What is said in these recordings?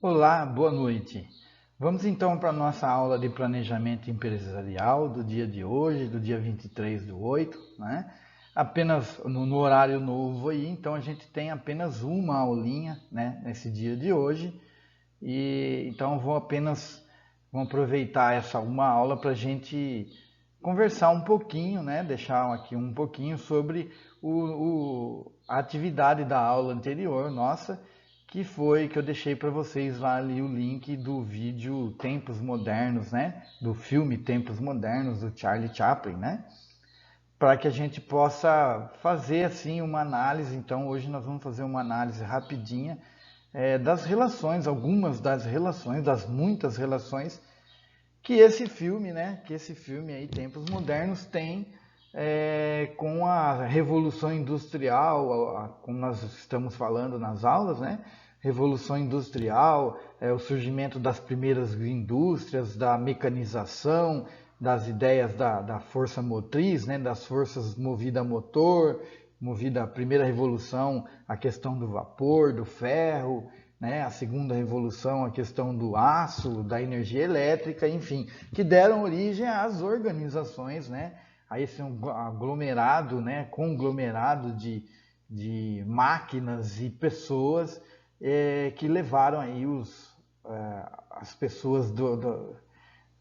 Olá, boa noite. Vamos então para a nossa aula de planejamento empresarial do dia de hoje, do dia 23/8, né? Apenas no horário novo aí, então a gente tem apenas uma aulinha, né, nesse dia de hoje. E então vamos aproveitar essa uma aula para a gente conversar um pouquinho, né, deixar aqui um pouquinho sobre a atividade da aula anterior nossa, que foi que eu deixei para vocês lá ali o link do vídeo Tempos Modernos, né, do filme Tempos Modernos do Charlie Chaplin, né, para que a gente possa fazer assim uma análise. Então hoje nós vamos fazer uma análise rapidinha das relações, algumas das relações, das muitas relações que esse filme, né, que esse filme aí, Tempos Modernos, tem com a Revolução Industrial, como nós estamos falando nas aulas, né? Revolução Industrial, o surgimento das primeiras indústrias, da mecanização, das ideias da força motriz, né, das forças movida a motor, movida a primeira revolução, a questão do vapor, do ferro, né, a segunda revolução, a questão do aço, da energia elétrica, enfim, que deram origem às organizações, né, a esse aglomerado, né, conglomerado de máquinas e pessoas que levaram aí as pessoas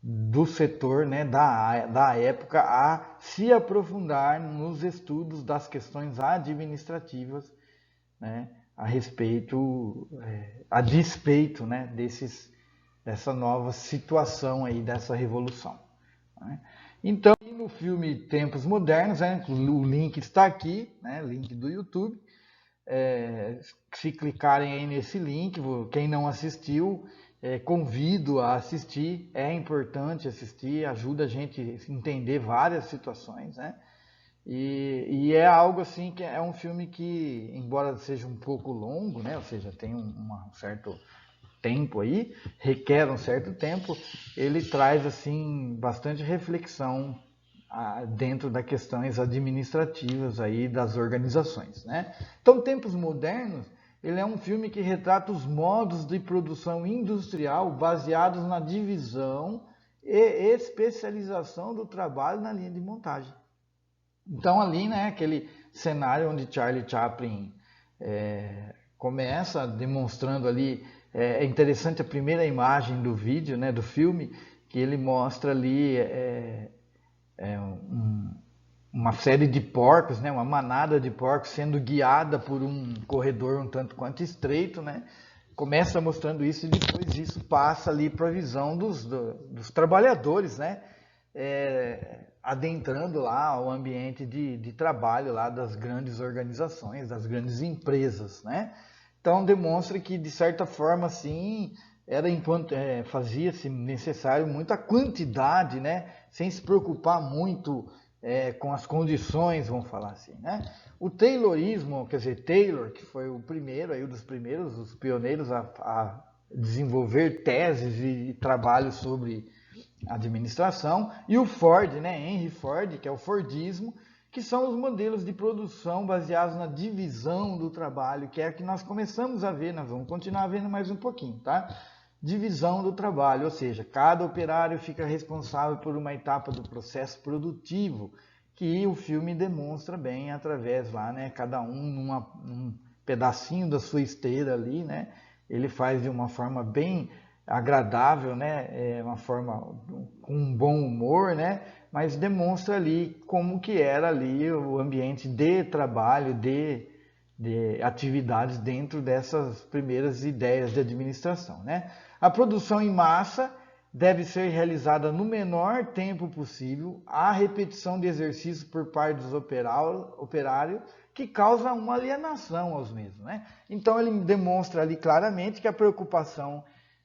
do setor, né, da época a se aprofundar nos estudos das questões administrativas, né, a respeito, a despeito, né, dessa nova situação aí, dessa revolução, né? Então, no filme Tempos Modernos, né, o link está aqui, né, link do YouTube. Se clicarem aí nesse link, quem não assistiu, convido a assistir. É importante assistir, ajuda a gente a entender várias situações, né? E é algo assim que é um filme que, embora seja um pouco longo, né, ou seja, tem um certo tempo aí, requer um certo tempo, ele traz assim bastante reflexão dentro das questões administrativas aí das organizações, né? Então, Tempos Modernos, ele é um filme que retrata os modos de produção industrial baseados na divisão e especialização do trabalho na linha de montagem. Então ali, né, aquele cenário onde Charlie Chaplin começa demonstrando ali, é interessante a primeira imagem do vídeo, né, do filme, que ele mostra ali uma série de porcos, né, uma manada de porcos sendo guiada por um corredor um tanto quanto estreito, né? Começa mostrando isso e depois isso passa ali para a visão dos trabalhadores, né? Adentrando lá o ambiente de trabalho lá das grandes organizações, das grandes empresas, né? Então demonstra que de certa forma assim fazia-se necessário muita quantidade, né? Sem se preocupar muito com as condições, vamos falar assim, né? O Taylorismo, quer dizer, Taylor, que foi o primeiro, aí um dos primeiros, os pioneiros a desenvolver teses e trabalhos sobre administração, e o Ford, né, Henry Ford, que é o Fordismo, que são os modelos de produção baseados na divisão do trabalho, que é o que nós começamos a ver, nós vamos continuar vendo mais um pouquinho, tá? Divisão do trabalho, ou seja, cada operário fica responsável por uma etapa do processo produtivo, que o filme demonstra bem através lá, né, cada um num pedacinho da sua esteira ali, né, ele faz de uma forma bem agradável, né, uma forma com um bom humor, né, mas demonstra ali como que era ali o ambiente de trabalho, de atividades dentro dessas primeiras ideias de administração, né? A produção em massa deve ser realizada no menor tempo possível, a repetição de exercícios por parte dos operários, que causa uma alienação aos mesmos, né? Então ele demonstra ali claramente que a preocupação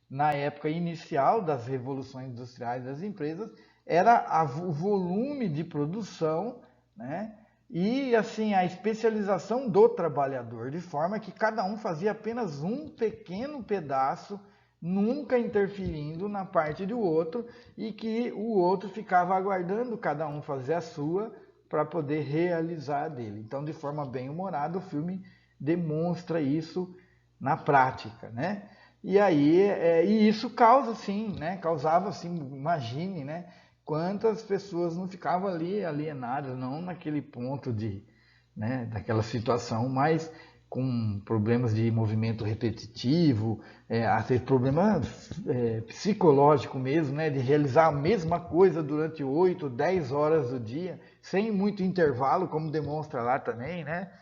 na época inicial das revoluções industriais das empresas era o volume de produção, né? E assim a especialização do trabalhador, de forma que cada um fazia apenas um pequeno pedaço, nunca interferindo na parte do outro, e que o outro ficava aguardando cada um fazer a sua para poder realizar a dele. Então, de forma bem humorada, o filme demonstra isso na prática, né? E aí, e isso causa sim, né? Causava assim, imagine, né? Quantas pessoas não ficavam ali alienadas, não naquele ponto de, né, daquela situação, mas com problemas de movimento repetitivo, até problema psicológico mesmo, né, de realizar a mesma coisa durante 8, 10 horas do dia, sem muito intervalo, como demonstra lá também, né?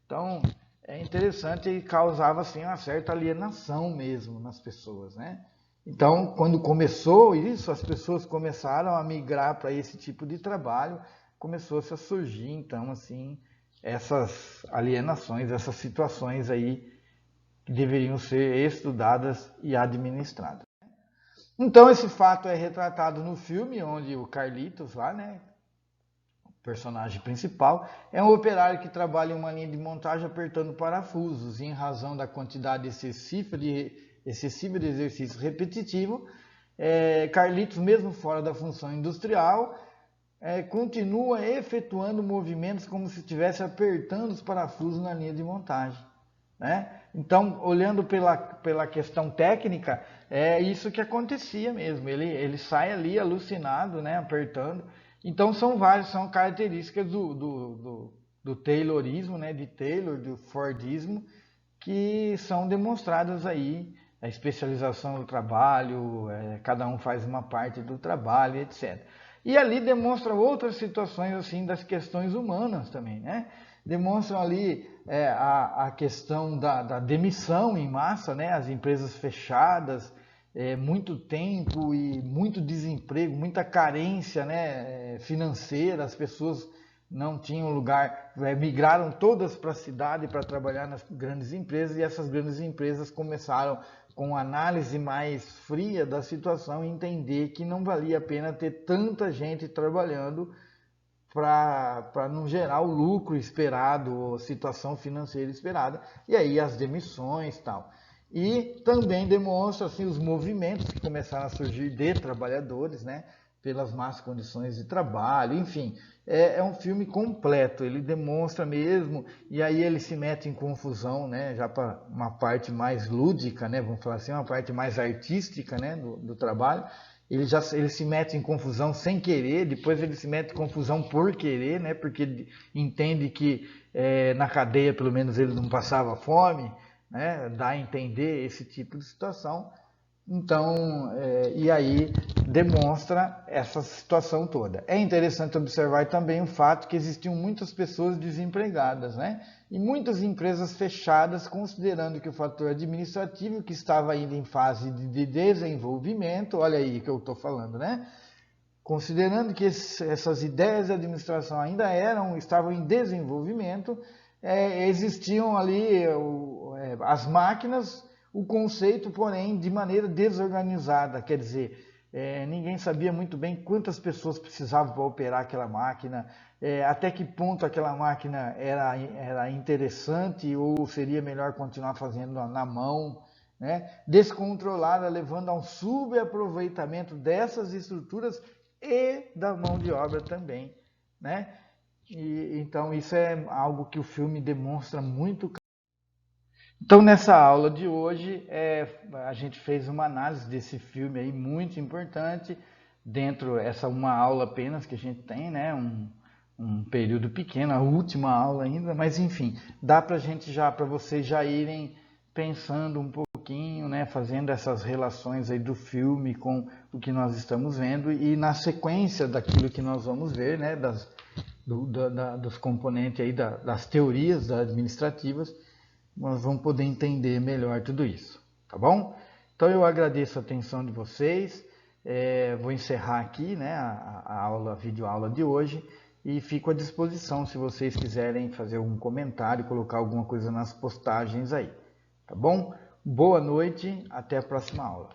Então, é interessante e causava assim uma certa alienação mesmo nas pessoas, né? Então, quando começou isso, as pessoas começaram a migrar para esse tipo de trabalho, começou-se a surgir, então, assim, essas alienações, essas situações aí que deveriam ser estudadas e administradas. Então, esse fato é retratado no filme, onde o Carlitos lá, né, personagem principal, é um operário que trabalha em uma linha de montagem apertando parafusos, e em razão da quantidade excessiva de exercício repetitivo, Carlitos, mesmo fora da função industrial, continua efetuando movimentos como se estivesse apertando os parafusos na linha de montagem, né? Então, olhando pela questão técnica, é isso que acontecia mesmo. Ele sai ali alucinado, né, apertando. Então, são características do Taylorismo, né, de Taylor, do Fordismo, que são demonstradas aí. A especialização do trabalho, cada um faz uma parte do trabalho, etc. E ali demonstra outras situações assim das questões humanas também, né? Demonstram ali a questão da demissão em massa, né? As empresas fechadas, muito tempo e muito desemprego, muita carência, né? Financeira, as pessoas não tinham lugar, migraram todas para a cidade para trabalhar nas grandes empresas, e essas grandes empresas começaram com análise mais fria da situação, entender que não valia a pena ter tanta gente trabalhando para não gerar o lucro esperado, ou situação financeira esperada, e aí as demissões e tal. E também demonstra assim, os movimentos que começaram a surgir de trabalhadores, né, pelas más condições de trabalho, enfim. É um filme completo, ele demonstra mesmo, e aí ele se mete em confusão, né, já para uma parte mais lúdica, né, vamos falar assim, uma parte mais artística, né, do trabalho. Ele se mete em confusão sem querer, depois ele se mete em confusão por querer, né, porque ele entende que na cadeia pelo menos ele não passava fome, né, dá a entender esse tipo de situação. Então, e aí demonstra essa situação toda. É interessante observar também o fato que existiam muitas pessoas desempregadas, né? E muitas empresas fechadas, considerando que o fator administrativo, que estava ainda em fase de desenvolvimento, olha aí que eu estou falando, né? Considerando que essas ideias de administração ainda estavam em desenvolvimento, existiam ali as máquinas, o conceito, porém, de maneira desorganizada, quer dizer, ninguém sabia muito bem quantas pessoas precisavam para operar aquela máquina, até que ponto aquela máquina era interessante ou seria melhor continuar fazendo na mão, né? Descontrolada, levando a um subaproveitamento dessas estruturas e da mão de obra também, né? Então isso é algo que o filme demonstra muito. Então nessa aula de hoje a gente fez uma análise desse filme aí muito importante, dentro essa uma aula apenas que a gente tem, né? Um período pequeno, a última aula ainda, mas enfim, dá para vocês já irem pensando um pouquinho, né, fazendo essas relações aí do filme com o que nós estamos vendo, e na sequência daquilo que nós vamos ver, né, dos componentes aí das teorias administrativas, nós vamos poder entender melhor tudo isso, tá bom? Então eu agradeço a atenção de vocês, vou encerrar aqui, né, a videoaula de hoje, e fico à disposição se vocês quiserem fazer algum comentário, colocar alguma coisa nas postagens aí. Tá bom? Boa noite, até a próxima aula.